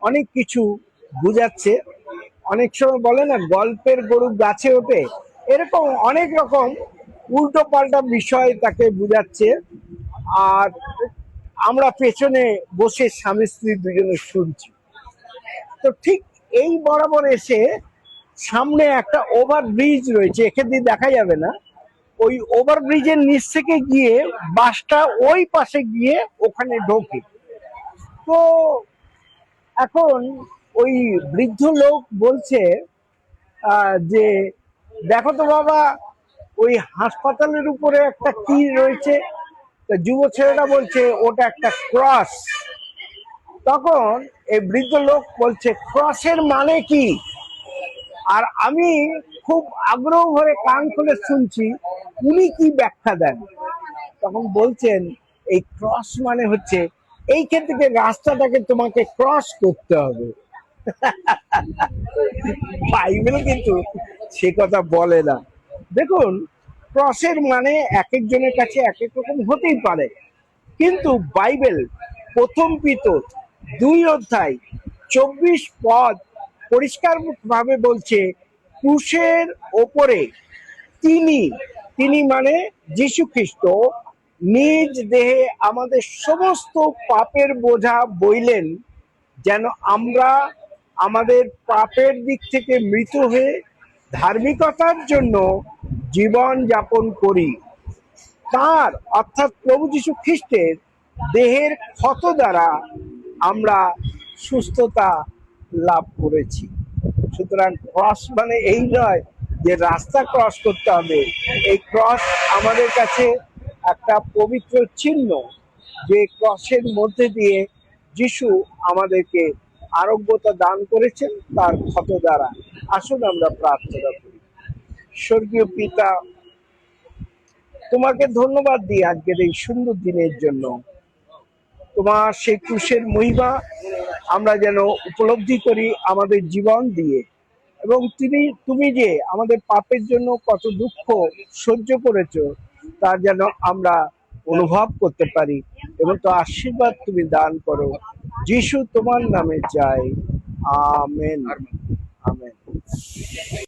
অনেক কিছু বুঝাচ্ছে। অনেক সময় বলে না, গল্পের গরু গাছে ওঠে, এরকম অনেক রকম উল্টো পাল্টা বিষয় তাকে বুঝাচ্ছে। আর আমরা পেছনে বসে স্বামী স্ত্রী দুজনে শুনছি। তো ঠিক এই বরাবর এসে সামনে একটা ওভার ব্রিজ রয়েছে, এখান দিয়ে দেখা যাবে না। ওই ওভার ব্রিজের নিচ থেকে গিয়ে বাসটা ওই পাশে গিয়ে ওখানে ঢোকে। তো এখন ওই বৃদ্ধ লোক বলছে যে দেখো তো বাবা, ওই হাসপাতালের উপরে একটা কি রয়েছে। তা যুব ছেলেটা বলছে ওটা একটা ক্রস। তখন এই বৃদ্ধ লোক বলছে ক্রসের মানে কি। আর আমি খুব আগ্রহ ভরে কান খুলে শুনছি উনি কি ব্যাখ্যা দেন। তখন বলছেন এই ক্রস মানে হচ্ছে এইখান থেকে রাস্তাটাকে তোমাকে ক্রস করতে হবে। বাইবেল কিন্তু সে কথা বলে না। দেখুন, ক্রসের মানে এক একজনের কাছে এক এক রকম হতেই পারে, কিন্তু বাইবেল প্রথম পিতর 2 অধ্যায় 24 পদ পরিষ্কার ভাবে বলছে ক্রুশের ওপরে তিনি, তিনি মানে যীশু খ্রিস্ট, নিজ দেহে আমাদের সমস্ত পাপের বোঝা বইলেন, যেন আমরা আমাদের পাপের দিক থেকে মৃত হয়ে ধার্মিকতার জন্য জীবন যাপন করি। তার অর্থাৎ প্রভু যীশু খ্রিস্টের দেহের ক্ষত দ্বারা আমরা সুস্থতা লাভ করেছি। সুতরাং ক্রস মানে এই নয় যে রাস্তা ক্রস করতে হবে। এই ক্রস আমাদের কাছে একটা পবিত্র চিহ্ন, যে ক্রসের মধ্যে দিয়ে যিশু আমাদেরকে আরোগ্যতা দান করেছেন তার ক্ষত দ্বারা। আসুন আমরা প্রার্থনা করি। স্বর্গীয় পিতা, তোমাকে ধন্যবাদ দিই আজকের এই সুন্দর দিনের জন্য। তোমার সেই ক্রুশের মহিমা আমরা যেন উপলব্ধি করি আমাদের জীবন দিয়ে, এবং তুমি যে আমাদের পাপের জন্য কত দুঃখ সহ্য করেছো তা যেন আমরা অনুভব করতে পারি, এবং তো আশীর্বাদ তুমি দান করো। যিশু তোমার নামে চাই, আমেন। আমেন।